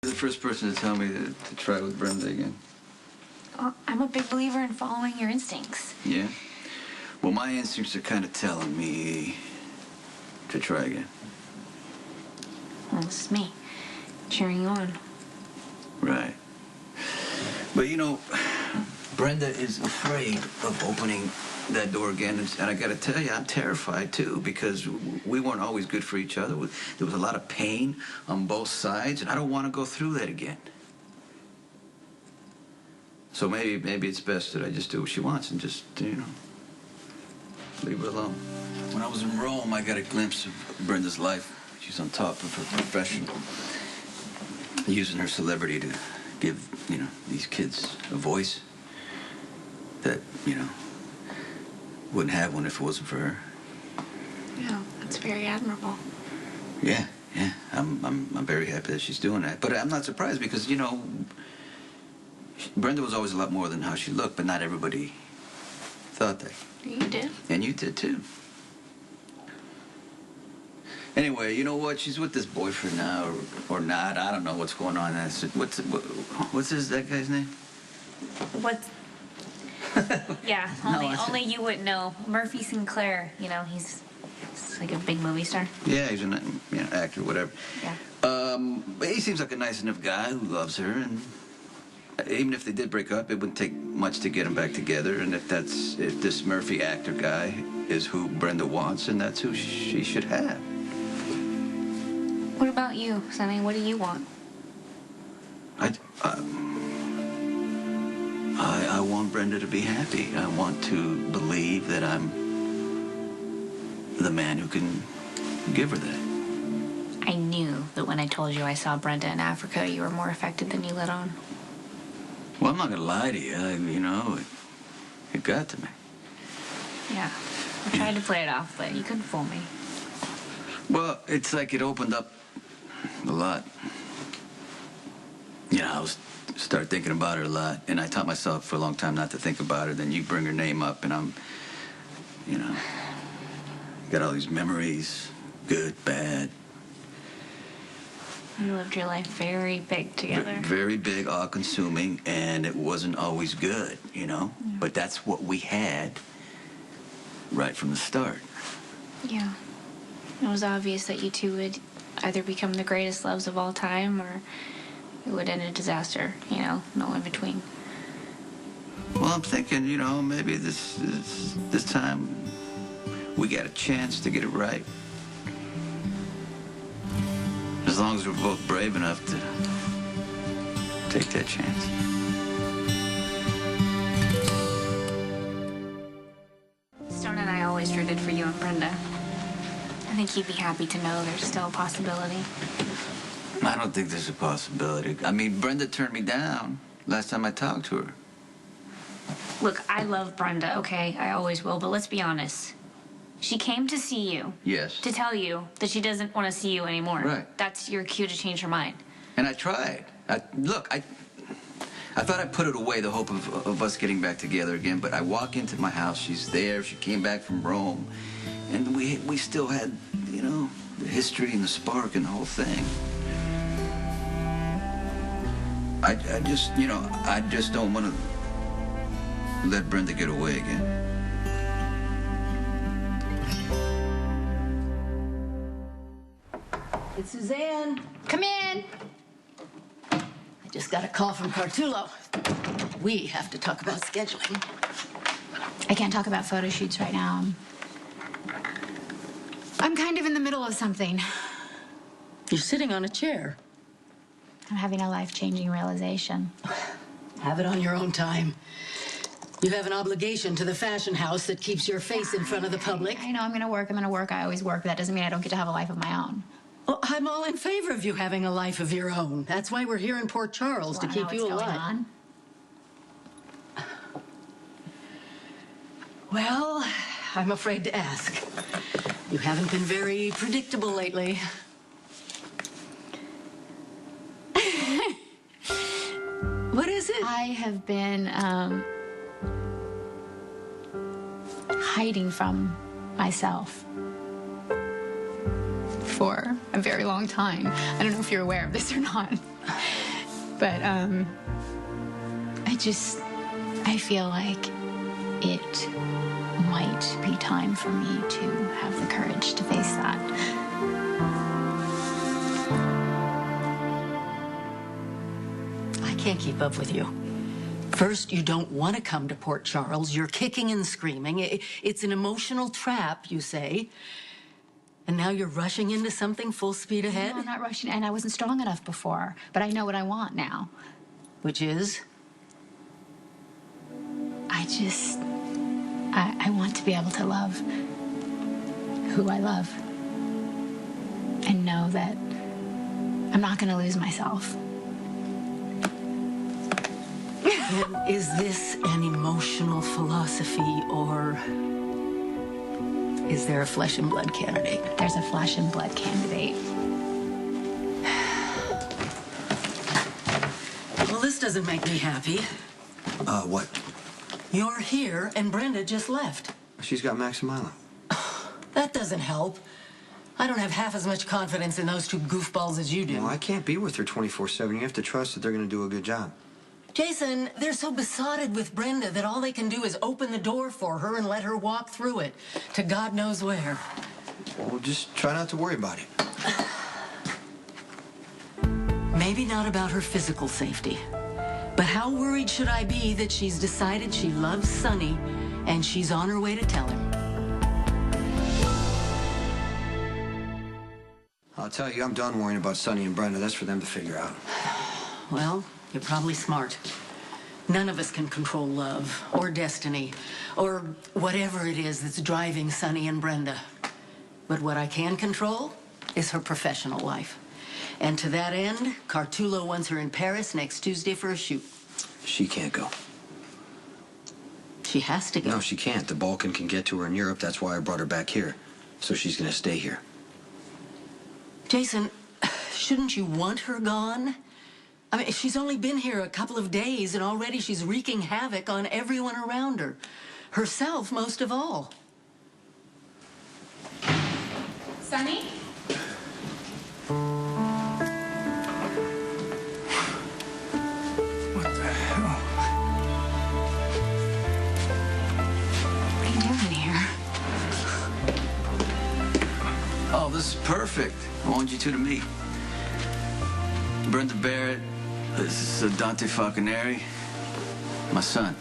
You're the first person to tell me to try with Brenda again. Well, I'm a big believer in following your instincts. Yeah? Well, my instincts are kind of telling me to try again. Well, this is me, cheering you on. Right. But you know, Brenda is afraid of opening that door again, and I gotta tell you, I'm terrified too, because we weren't always good for each other. There was a lot of pain on both sides, and I don't want to go through that again. So maybe it's best that I just do what she wants and just, leave her alone. When I was in Rome, I got a glimpse of Brenda's life. She's on top of her profession, using her celebrity to give, these kids a voice that, wouldn't have one if it wasn't for her. Yeah, that's very admirable. Yeah. I'm very happy that she's doing that. But I'm not surprised because, Brenda was always a lot more than how she looked, but not everybody thought that. You did. And you did, too. Anyway, you know what? She's with this boyfriend now, or not. I don't know what's going on. What's that guy's name? What? Yeah, only you wouldn't know. Murphy Sinclair, he's like a big movie star. Yeah, he's an actor, whatever. Yeah. But he seems like a nice enough guy who loves her, and even if they did break up, it wouldn't take much to get them back together. And if this Murphy actor guy is who Brenda wants, and that's who she should have. What about you, Sonny? What do you want? I want Brenda to be happy. I want to believe that I'm the man who can give her that. I knew that when I told you I saw Brenda in Africa, you were more affected than you let on. Well, I'm not going to lie to you. It got to me. Yeah. I tried to play it off, but you couldn't fool me. Well, it's like it opened up a lot. I started thinking about her a lot, and I taught myself for a long time not to think about her. Then you bring her name up, and I'm, got all these memories, good, bad. You lived your life very big together. Very big, all-consuming, and it wasn't always good, Yeah. But that's what we had right from the start. Yeah. It was obvious that you two would either become the greatest loves of all time or it would end in disaster, no in between. Well, I'm thinking, maybe this time we got a chance to get it right. As long as we're both brave enough to take that chance. Stone and I always rooted for you and Brenda. I think you'd be happy to know there's still a possibility. I don't think there's a possibility. I mean, Brenda turned me down last time I talked to her. Look, I love Brenda, okay? I always will, but let's be honest. She came to see you. Yes. To tell you that she doesn't want to see you anymore. Right. That's your cue to change her mind. And I tried. I thought I put it away, the hope of us getting back together again, but I walk into my house, she's there, she came back from Rome, and we still had, the history and the spark and the whole thing. I just don't want to let Brenda get away again. It's Suzanne. Come in. I just got a call from Cartullo. We have to talk about scheduling. I can't talk about photo shoots right now. I'm kind of in the middle of something. You're sitting on a chair. I'm having a life-changing realization. Have it on your own time. You have an obligation to the fashion house that keeps your face in front of the public. I know I'm gonna work. I always work, but that doesn't mean I don't get to have a life of my own. Well, I'm all in favor of you having a life of your own. That's why we're here in Port Charles, to keep you alive. Well, I'm afraid to ask. You haven't been very predictable lately. What is it? I have been hiding from myself for a very long time. I don't know if you're aware of this or not. But I feel like it might be time for me to have the courage to face that. I can't keep up with you. First, you don't want to come to Port Charles. You're kicking and screaming. It's an emotional trap, you say. And now you're rushing into something full speed ahead? No, I'm not rushing, and I wasn't strong enough before. But I know what I want now. Which is? I want to be able to love who I love. And know that I'm not going to lose myself. And is this an emotional philosophy, or is there a flesh and blood candidate? There's a flesh and blood candidate. Well, this doesn't make me happy. What? You're here, and Brenda just left. She's got Max and Milo. That doesn't help. I don't have half as much confidence in those two goofballs as you do. Well, I can't be with her 24/7. You have to trust that they're going to do a good job. Jason, they're so besotted with Brenda that all they can do is open the door for her and let her walk through it to God knows where. Well, just try not to worry about it. Maybe not about her physical safety, but how worried should I be that she's decided she loves Sonny and she's on her way to tell him? I'll tell you, I'm done worrying about Sonny and Brenda. That's for them to figure out. Well, you're probably smart. None of us can control love or destiny or whatever it is that's driving Sonny and Brenda. But what I can control is her professional life. And to that end, Cartulo wants her in Paris next Tuesday for a shoot. She can't go. She has to go. No, she can't. The Balkan can get to her in Europe. That's why I brought her back here. So she's going to stay here. Jason, shouldn't you want her gone? I mean, she's only been here a couple of days, and already she's wreaking havoc on everyone around her. Herself, most of all. Sonny? What the hell? What are you doing here? Oh, this is perfect. I wanted you two to meet. Brenda Barrett, this is Dante Falconeri, my son.